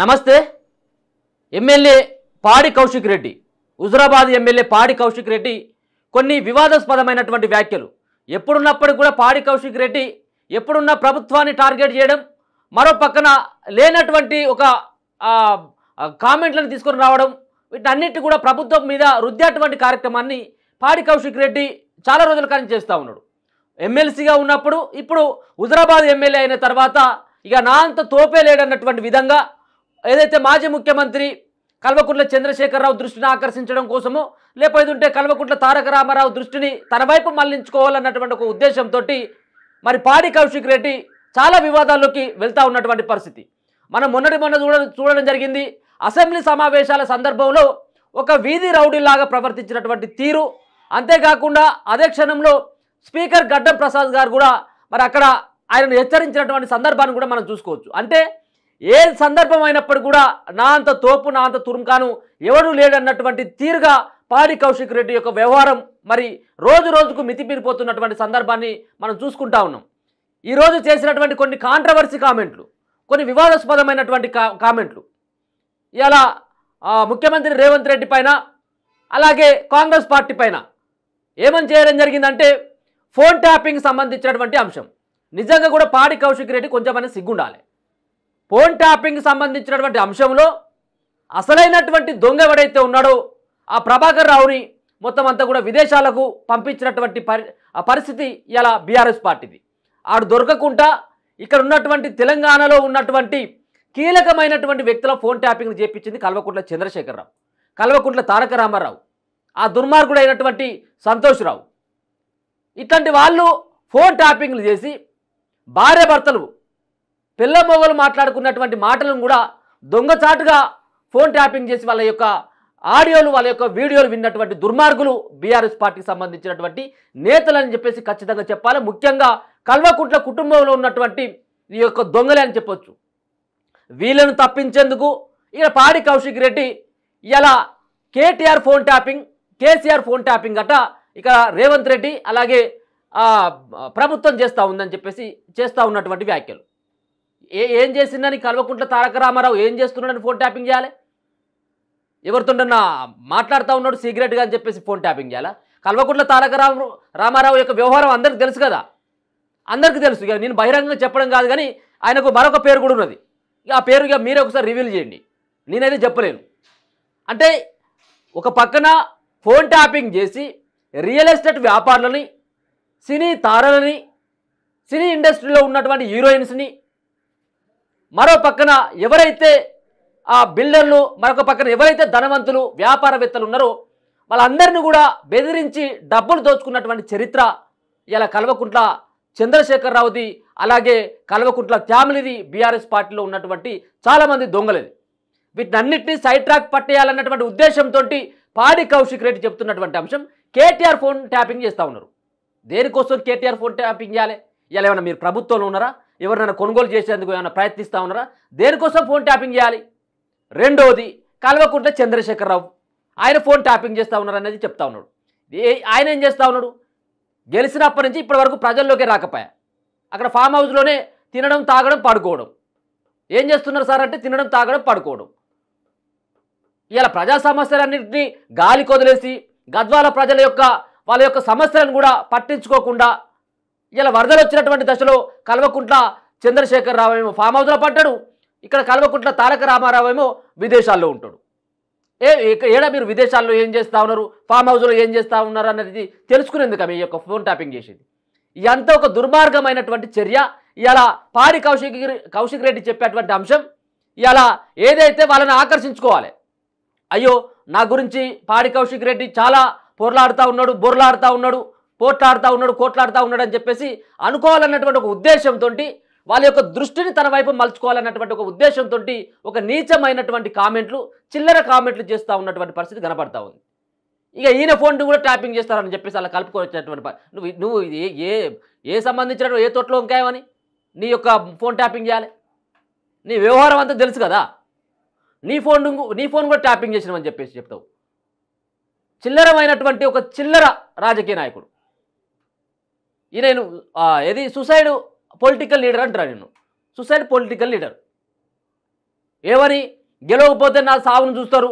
నమస్తే. ఎమ్మెల్యే పాడి కౌశిక్ రెడ్డి, హుజురాబాద్ ఎమ్మెల్యే పాడి కౌశిక్ రెడ్డి కొన్ని వివాదాస్పదమైనటువంటి వ్యాఖ్యలు. ఎప్పుడున్నప్పటికీ కూడా పాడి కౌశిక్ రెడ్డి ఎప్పుడున్న ప్రభుత్వాన్ని టార్గెట్ చేయడం, మరో పక్కన లేనటువంటి ఒక కామెంట్లను తీసుకొని రావడం, వీటన్నిటి కూడా ప్రభుత్వం మీద రుద్దేటువంటి కార్యక్రమాన్ని పాడి కౌశిక్ రెడ్డి చాలా రోజుల కానీ చేస్తూ ఉన్నాడు. ఎమ్మెల్సీగా ఉన్నప్పుడు, ఇప్పుడు హుజురాబాద్ ఎమ్మెల్యే అయిన తర్వాత ఇక నా అంత తోపే లేడన్నటువంటి విధంగా ఏదైతే మాజీ ముఖ్యమంత్రి కల్వకుంట్ల చంద్రశేఖరరావు దృష్టిని ఆకర్షించడం కోసమో, లేకపోతే కల్వకుంట్ల తారక రామారావు దృష్టిని తన వైపు మళ్లించుకోవాలన్నటువంటి ఒక ఉద్దేశంతో మరి పాడి కౌశిక్ రెడ్డి చాలా వివాదాల్లోకి వెళ్తూ ఉన్నటువంటి పరిస్థితి మనం మొన్న చూడడం జరిగింది. అసెంబ్లీ సమావేశాల సందర్భంలో ఒక వీధి రౌడీలాగా ప్రవర్తించినటువంటి తీరు, అంతేకాకుండా అదే క్షణంలో స్పీకర్ గడ్డం ప్రసాద్ గారు కూడా మరి అక్కడ ఆయనను హెచ్చరించినటువంటి సందర్భాన్ని కూడా మనం చూసుకోవచ్చు. అంటే ఏ సందర్భం అయినప్పటికీ కూడా నా అంత తోపు, నా అంత తురుంకాను ఎవడూ లేడన్నటువంటి తీరుగా పాడి కౌశిక్ రెడ్డి యొక్క వ్యవహారం మరి రోజు రోజుకు మితిమీరిపోతున్నటువంటి సందర్భాన్ని మనం చూసుకుంటా ఉన్నాం. ఈరోజు చేసినటువంటి కొన్ని కాంట్రవర్సీ కామెంట్లు, కొన్ని వివాదాస్పదమైనటువంటి కామెంట్లు ఇలా ముఖ్యమంత్రి రేవంత్ రెడ్డి పైన, అలాగే కాంగ్రెస్ పార్టీ పైన ఏమని చేయడం జరిగిందంటే ఫోన్ ట్యాపింగ్ సంబంధించినటువంటి అంశం. నిజంగా కూడా పాడి కౌశిక్ రెడ్డి కొంచెమైనా సిగ్గుండాలి. ఫోన్ ట్యాపింగ్ సంబంధించినటువంటి అంశంలో అసలైనటువంటి దొంగ ఎవడైతే ఉన్నాడో ఆ ప్రభాకర్ రావుని మొత్తం అంతా కూడా విదేశాలకు పంపించినటువంటి పరిస్థితి ఇలా బీఆర్ఎస్ పార్టీది. ఆడు దొరకకుండా ఇక్కడ ఉన్నటువంటి తెలంగాణలో ఉన్నటువంటి కీలకమైనటువంటి వ్యక్తుల ఫోన్ ట్యాపింగ్ చేపించింది కల్వకుంట్ల చంద్రశేఖరరావు, కల్వకుంట్ల తారక రామారావు, ఆ దుర్మార్గుడు అయినటువంటి సంతోష్ రావు. ఇట్లాంటి వాళ్ళు ఫోన్ ట్యాపింగ్లు చేసి భార్య భర్తలు పిల్ల మొగలు మాట్లాడుకున్నటువంటి మాటలను కూడా దొంగచాటుగా ఫోన్ ట్యాపింగ్ చేసి వాళ్ళ యొక్క ఆడియోలు, వాళ్ళ యొక్క వీడియోలు విన్నటువంటి దుర్మార్గులు బీఆర్ఎస్ పార్టీకి సంబంధించినటువంటి నేతలని చెప్పేసి ఖచ్చితంగా చెప్పాలి. ముఖ్యంగా కల్వకుంట్ల కుటుంబంలో ఉన్నటువంటి ఈ యొక్క దొంగలే అని చెప్పొచ్చు. వీళ్ళను తప్పించేందుకు ఇక పాడి కౌశిక్ రెడ్డి ఇలా KTR phone tapping, KCR phone tapping అట ఇక రేవంత్ రెడ్డి అలాగే ప్రభుత్వం చేస్తూ ఉందని చెప్పేసి చేస్తూ ఉన్నటువంటి వ్యాఖ్యలు. ఏం చేసిందని కల్వకుంట్ల తారక రామారావు ఏం చేస్తున్నాడని ఫోన్ ట్యాపింగ్ చేయాలి? ఎవరితోనన్నా మాట్లాడుతూ ఉన్నాడు సీక్రెట్గా అని చెప్పేసి ఫోన్ ట్యాపింగ్ చేయాలా? కల్వకుంట్ల తారక రామారావు యొక్క వ్యవహారం అందరికీ తెలుసు కదా, అందరికీ తెలుసు. ఇక నేను బహిరంగంగా చెప్పడం కాదు, కానీ ఆయనకు మరొక పేరు కూడా ఉన్నది. ఇక ఆ పేరు ఇక మీరే ఒకసారి రివీల్ చేయండి, నేనైతే చెప్పలేను. అంటే ఒక పక్కన ఫోన్ ట్యాపింగ్ చేసి రియల్ ఎస్టేట్ వ్యాపారులని, సినీ తారలని, సినీ ఇండస్ట్రీలో ఉన్నటువంటి హీరోయిన్స్ని, మరో పక్కన ఎవరైతే ఆ బిల్డర్లు, మరొక పక్కన ఎవరైతే ధనవంతులు వ్యాపారవేత్తలు ఉన్నారో వాళ్ళందరినీ కూడా బెదిరించి డబ్బులు దోచుకున్నటువంటి చరిత్ర ఇలా కల్వకుంట్ల చంద్రశేఖరరావుది, అలాగే కల్వకుంట్ల ఫ్యామిలీది, బీఆర్ఎస్ పార్టీలో ఉన్నటువంటి చాలామంది దొంగలది. వీటన్నిటిని సైడ్ ట్రాక్ పట్టేయాలన్నటువంటి ఉద్దేశంతో పాడి కౌశిక్ రెడ్డి చెప్తున్నటువంటి అంశం కేటీఆర్ ఫోన్ ట్యాపింగ్ చేస్తూ ఉన్నారు. దేనికోసం కేటీఆర్ ఫోన్ ట్యాపింగ్ చేయాలి? ఇలా ఏమైనా మీరు ప్రభుత్వంలో ఉన్నారా? ఎవరినైనా కొనుగోలు చేసేందుకు ఏమైనా ప్రయత్నిస్తూ ఉన్నారా? దేనికోసం ఫోన్ ట్యాపింగ్ చేయాలి? రెండోది కల్వకుంట్ల చంద్రశేఖరరావు, ఆయన ఫోన్ ట్యాపింగ్ చేస్తూ ఉన్నారు అనేది చెప్తా ఉన్నాడు. ఆయన ఏం చేస్తూ ఉన్నాడు? గెలిచినప్పటి నుంచి ఇప్పటి వరకు ప్రజల్లోకి రాకపోయా, అక్కడ ఫామ్ హౌస్లోనే తినడం, తాగడం, పడుకోవడం. ఏం చేస్తున్నారు సార్ అంటే తినడం, తాగడం, పడుకోవడం. ఇలా ప్రజా సమస్యలన్నింటినీ గాలి కొదిలేసి గద్వాల ప్రజల యొక్క వాళ్ళ యొక్క సమస్యలను కూడా పట్టించుకోకుండా ఇలా వరదలు వచ్చినటువంటి దశలో కల్వకుంట్ల చంద్రశేఖరరావు ఏమో ఫామ్ హౌస్లో పడ్డాడు, ఇక్కడ కల్వకుంట్ల తారక రామారావు ఏమో విదేశాల్లో ఉంటాడు. ఏడా మీరు విదేశాల్లో ఏం చేస్తూ ఉన్నారు, ఫామ్ హౌస్లో ఏం చేస్తూ ఉన్నారు అన్నది తెలుసుకునేందుకు మీ యొక్క ఫోన్ ట్యాపింగ్ చేసేది. ఇదంతా ఒక దుర్మార్గమైనటువంటి చర్య. ఇలా పాడి కౌశిక్ రెడ్డి చెప్పేటువంటి అంశం ఇలా ఏదైతే వాళ్ళని ఆకర్షించుకోవాలి, అయ్యో నా గురించి పాడి కౌశిక్ రెడ్డి చాలా పొరలాడుతూ ఉన్నాడు, బొర్లాడుతూ ఉన్నాడు, పోట్లాడుతూ ఉన్నాడు, కోట్లాడుతూ ఉన్నాడు అని చెప్పేసి అనుకోవాలన్నటువంటి ఒక ఉద్దేశంతో, వాళ్ళ యొక్క దృష్టిని తన వైపు మలుచుకోవాలన్నటువంటి ఒక ఉద్దేశంతో ఒక నీచమైనటువంటి కామెంట్లు, చిల్లర కామెంట్లు చేస్తూ ఉన్నటువంటి పరిస్థితి కనపడతా ఉంది. ఇక ఈయన ఫోన్ కూడా ట్యాపింగ్ చేస్తారని చెప్పేసి అలా కలుపుకొచ్చినటువంటి నువ్వు ఏ సంబంధించిన ఏ తోటలో ఇంకాయమని నీ యొక్క ఫోన్ ట్యాపింగ్ చేయాలి? నీ వ్యవహారం అంతా తెలుసు కదా, నీ ఫోన్ కూడా ట్యాపింగ్ చేసినామని చెప్పేసి చెప్తావు. చిల్లరమైనటువంటి ఒక చిల్లర రాజకీయ నాయకుడు ఈయన. ఏది సూసైడ్ పొలిటికల్ లీడర్ అంటారా? నేను సూసైడ్ పొలిటికల్ లీడర్. ఏమని గెలవకపోతే నా సావును చూస్తారు,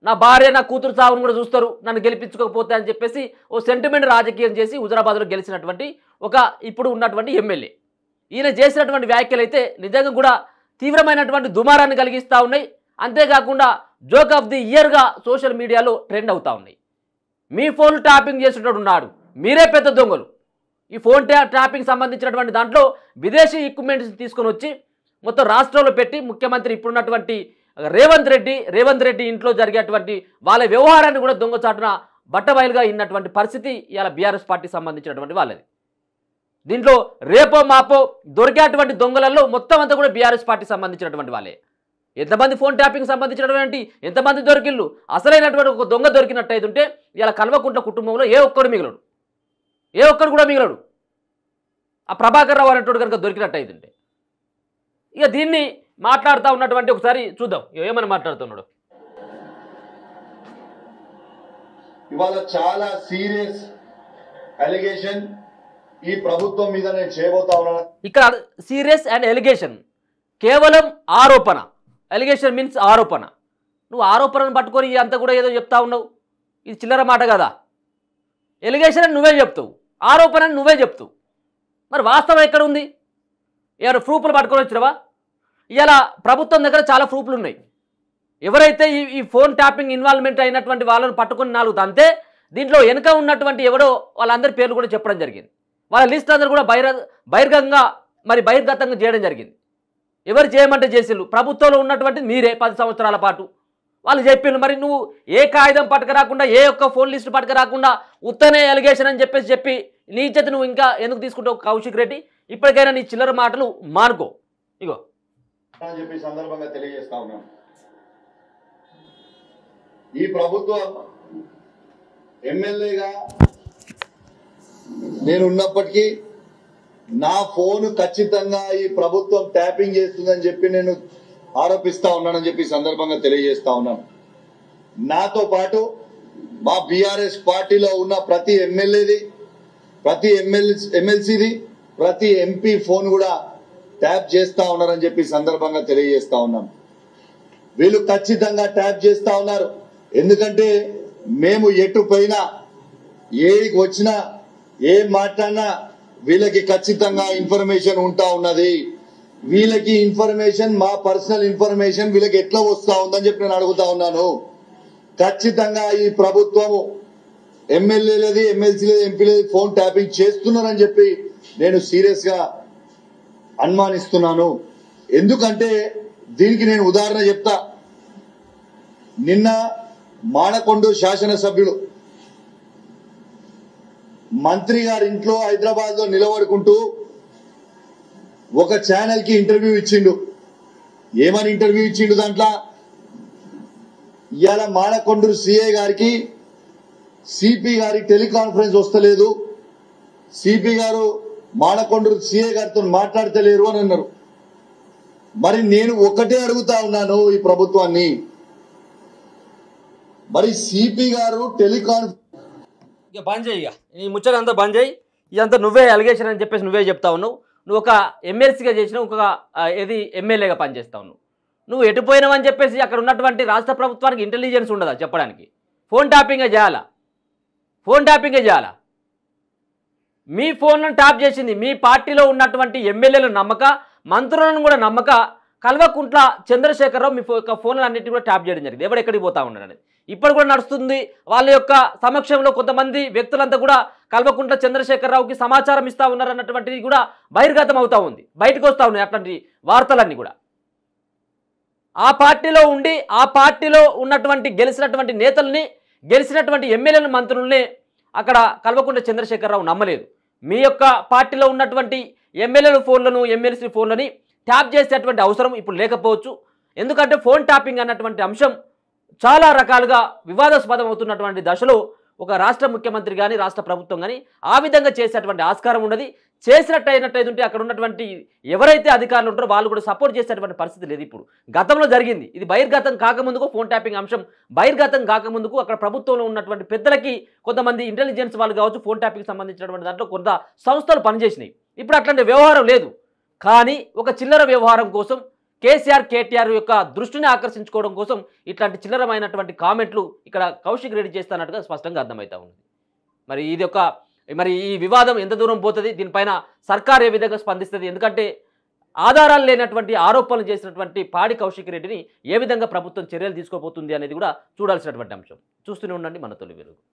నా భార్య నా కూతురు సావును కూడా చూస్తారు, నన్ను గెలిపించుకోకపోతే అని చెప్పేసి ఓ సెంటిమెంట్ రాజకీయం చేసి హుజరాబాద్లో గెలిచినటువంటి ఒక ఇప్పుడు ఉన్నటువంటి ఎమ్మెల్యే. ఈయన చేసినటువంటి వ్యాఖ్యలు అయితే నిజంగా కూడా తీవ్రమైనటువంటి దుమారాన్ని కలిగిస్తూ ఉన్నాయి. అంతేకాకుండా జోక్ ఆఫ్ ది ఇయర్గా సోషల్ మీడియాలో ట్రెండ్ అవుతూ ఉన్నాయి. మీ ఫోన్ ట్యాపింగ్ చేసేటోడు ఉన్నాడు, మీరే పెద్ద దొంగలు. ఈ ఫోన్ ట్యాపింగ్ సంబంధించినటువంటి దాంట్లో విదేశీ ఎక్విప్మెంట్స్ తీసుకొని వచ్చి మొత్తం రాష్ట్రంలో పెట్టి ముఖ్యమంత్రి ఇప్పుడున్నటువంటి రేవంత్ రెడ్డి ఇంట్లో జరిగేటువంటి వాళ్ళ వ్యవహారాన్ని కూడా దొంగచాటున బట్టబయలుగా ఇన్నటువంటి పరిస్థితి ఇలా బీఆర్ఎస్ పార్టీ సంబంధించినటువంటి వాళ్ళది. దీంట్లో రేపో మాపో దొరికేటువంటి దొంగలలో మొత్తం అంతా కూడా బీఆర్ఎస్ పార్టీ సంబంధించినటువంటి వాళ్ళే. ఎంతమంది ఫోన్ ట్యాపింగ్ సంబంధించినటువంటి ఎంతమంది దొరికిళ్ళు, అసలైనటువంటి ఒక దొంగ దొరికినట్టయితుంటే ఇలా కల్వకుంట్ల కుటుంబంలో ఏ ఒక్కడు కూడా మిగలడు. ఆ ప్రభాకర్ రావు అనేటువంటి కనుక దొరికినట్టయితుంటే ఇక దీన్ని మాట్లాడుతూ ఉన్నటువంటి ఒకసారి చూద్దాం ఏమని మాట్లాడుతున్నాడు. ఇవాళ చాలా సీరియస్ అలిగేషన్ ఈ ప్రభుత్వం మీద నేను చేయబోతా ఉన్నాను. ఇక్కడ సీరియస్ అండ్ ఎలిగేషన్, కేవలం ఆరోపణ. ఎలిగేషన్ మీన్స్ ఆరోపణ. నువ్వు ఆరోపణను పట్టుకొని అంతా కూడా ఏదో చెప్తా ఉన్నావు, ఇది చిల్లర మాట కదా. ఎలిగేషన్ అని నువ్వే చెప్తావు, ఆరోపణ అని నువ్వే చెప్తావు. మరి వాస్తవం ఎక్కడ ఉంది? ఏమైనా ప్రూఫ్లు పట్టుకొని వచ్చినవా? ఇలా ప్రభుత్వం దగ్గర చాలా ప్రూఫ్లు ఉన్నాయి. ఎవరైతే ఈ ఫోన్ ట్యాపింగ్ ఇన్వాల్వ్మెంట్ అయినటువంటి వాళ్ళని పట్టుకొని 4 అంతే దీంట్లో వెనుక ఉన్నటువంటి ఎవడో వాళ్ళందరి పేర్లు కూడా చెప్పడం జరిగింది. వాళ్ళ లిస్ట్ అందరూ కూడా బహిర్గతంగా చేయడం జరిగింది. ఎవరు చేయమంటే చేసిళ్ళు, ప్రభుత్వంలో ఉన్నటువంటి మీరే 10 సంవత్సరాల పాటు వాళ్ళు చెప్పిండ్రు. మరి నువ్వు ఏ కాగితం పట్టుకురాకుండా, ఏ ఒక్క ఫోన్ లిస్ట్ పట్టుకురాకుండా ఉత్తనే ఎలిగేషన్ అని చెప్పి నీ ఇజ్జత్ నువ్వు ఇంకా ఎందుకు తీసుకుంటావు కౌశిక్ రెడ్డి? ఇప్పటికైనా నీ చిల్లర మాటలు మానుకో. ఇగో అని చెప్పి సందర్భంగా తెలియజేస్తా ఉన్నాను. ఈ ప్రభుత్వం ఎమ్మెల్యేగా నేను ఉన్నప్పటికీ నా ఫోన్ ఖచ్చితంగా ఈ ప్రభుత్వం ట్యాపింగ్ చేస్తుందని చెప్పి నేను ఆరోపిస్తా ఉన్నానని చెప్పి సందర్భంగా తెలియజేస్తా ఉన్నాను. నాతో పాటు మా బీఆర్ఎస్ పార్టీలో ఉన్న ప్రతి ఎమ్మెల్యేది, ప్రతి ఎమ్మెల్సీది, ప్రతి ఎంపీ ఫోన్ కూడా ట్యాప్ చేస్తా ఉన్నారని చెప్పి సందర్భంగా తెలియజేస్తా ఉన్నాను. వీళ్ళు ఖచ్చితంగా ట్యాప్ చేస్తా ఉన్నారు. ఎందుకంటే మేము ఎటు పోయినా, ఏడికి వచ్చినా, ఏం మాట్లాడినా వీళ్ళకి ఖచ్చితంగా ఇన్ఫర్మేషన్ ఉంటా ఉన్నది. వీళ్ళకి ఇన్ఫర్మేషన్, మా పర్సనల్ ఇన్ఫర్మేషన్ వీళ్ళకి ఎట్లా వస్తా ఉందని చెప్పి నేను అడుగుతా ఉన్నాను. ఖచ్చితంగా ఈ ప్రభుత్వము ఎమ్మెల్యేలది, ఎమ్మెల్సీలది, ఎంపీలది ఫోన్ ట్యాపింగ్ చేస్తున్నారని చెప్పి నేను సీరియస్ గా అనుమానిస్తున్నాను. ఎందుకంటే దీనికి నేను ఉదాహరణ చెప్తా. నిన్న మానకొండ శాసనసభ్యుడు మంత్రి గారి ఇంట్లో హైదరాబాద్ లో నిలబడుకుంటూ ఒక ఛానల్ కి ఇంటర్వ్యూ ఇచ్చిండు. ఏమని ఇంటర్వ్యూ ఇచ్చిండు? దాంట్లో ఇవాళ మానకొండూరు సిఐ గారికి సిపి గారి టెలికాన్ఫరెన్స్ వస్తలేదు, సిపి గారు మానకొండూరు సిఐ గారితో మాట్లాడతలేరు అని అన్నారు. మరి నేను ఒకటే అడుగుతా ఉన్నాను ఈ ప్రభుత్వాన్ని, మరి సిపి గారు టెలికాన్ఫరెన్స్ ఇక బంద్ చేయి, ఇక ఈ ముచ్చట అంతా బంద్ చేయి. ఇదంతా నువ్వే అలిగేషన్ అని చెప్పేసి నువ్వే చెప్తా ఉన్నావు. నువ్వు ఒక ఎమ్మెల్సీగా చేసినావు, ఒక ఎమ్మెల్యేగా పనిచేస్తా ఉన్నావు. నువ్వు ఎటుపోయినావు అని చెప్పేసి అక్కడ ఉన్నటువంటి రాష్ట్ర ప్రభుత్వానికి ఇంటెలిజెన్స్ ఉండదా చెప్పడానికి? ఫోన్ ట్యాపింగే చేయాలా? మీ ఫోన్లను ట్యాప్ చేసింది మీ పార్టీలో ఉన్నటువంటి ఎమ్మెల్యేలను నమ్మక, మంత్రులను కూడా నమ్మక కల్వకుంట్ల చంద్రశేఖరరావు మీ ఫోన్లు అన్నింటినీ కూడా ట్యాప్ చేయడం జరిగింది. ఎవడెక్కడికి పోతా ఉన్నాడు అనేది ఇప్పుడు కూడా నడుస్తుంది. వాళ్ళ యొక్క సమక్షంలో కొంతమంది వ్యక్తులంతా కూడా కల్వకుంట్ల చంద్రశేఖరరావుకి సమాచారం ఇస్తూ ఉన్నారు అన్నటువంటిది కూడా బహిర్గతం అవుతూ ఉంది, బయటకు వస్తూ ఉన్నాయి అట్లాంటి వార్తలన్నీ కూడా. ఆ పార్టీలో ఉండి ఆ పార్టీలో ఉన్నటువంటి గెలిచినటువంటి నేతల్ని, గెలిచినటువంటి ఎమ్మెల్యేల మంత్రుల్ని అక్కడ కల్వకుంట్ల చంద్రశేఖరరావు నమ్మలేదు. మీ యొక్క పార్టీలో ఉన్నటువంటి ఎమ్మెల్యేల ఫోన్లను, ఎమ్మెల్సీ ఫోన్లని ట్యాప్ చేసేటువంటి అవసరం ఇప్పుడు లేకపోవచ్చు. ఎందుకంటే ఫోన్ ట్యాపింగ్ అన్నటువంటి అంశం చాలా రకాలుగా వివాదాస్పదం అవుతున్నటువంటి దశలో ఒక రాష్ట్ర ముఖ్యమంత్రి కానీ, రాష్ట్ర ప్రభుత్వం కానీ ఆ విధంగా చేసేటువంటి ఆస్కారం ఉన్నది. చేసినట్టయినట్టయితే అక్కడ ఉన్నటువంటి ఎవరైతే అధికారులు ఉంటారో వాళ్ళు కూడా సపోర్ట్ చేసేటువంటి పరిస్థితి లేదు. ఇప్పుడు గతంలో జరిగింది, ఇది బహిర్గతం కాకముందుకు, ఫోన్ ట్యాపింగ్ అంశం బహిర్గతం కాకముందుకు అక్కడ ప్రభుత్వంలో ఉన్నటువంటి పెద్దలకి కొంతమంది ఇంటెలిజెన్స్ వాళ్ళు కావచ్చు, ఫోన్ ట్యాపింగ్ సంబంధించినటువంటి దాంట్లో కొంత సంస్థలు పనిచేసినాయి. ఇప్పుడు అట్లాంటి వ్యవహారం లేదు. కానీ ఒక చిల్లర వ్యవహారం కోసం కేసీఆర్ కేటీఆర్ యొక్క దృష్టిని ఆకర్షించుకోవడం కోసం ఇట్లాంటి చిల్లరమైనటువంటి కామెంట్లు ఇక్కడ కౌశిక్ రెడ్డి చేస్తున్నట్టుగా స్పష్టంగా అర్థమవుతా ఉంది. మరి ఈ వివాదం ఎంత దూరం పోతుంది, దీనిపైన సర్కార్ ఏ విధంగా స్పందిస్తుంది? ఎందుకంటే ఆధారాలు లేనటువంటి ఆరోపణలు చేసినటువంటి పాడి కౌశిక్ రెడ్డిని ఏ విధంగా ప్రభుత్వం చర్యలు తీసుకోబోతుంది అనేది కూడా చూడాల్సినటువంటి అంశం. చూస్తూనే ఉండండి మన తొలి వెలుగు.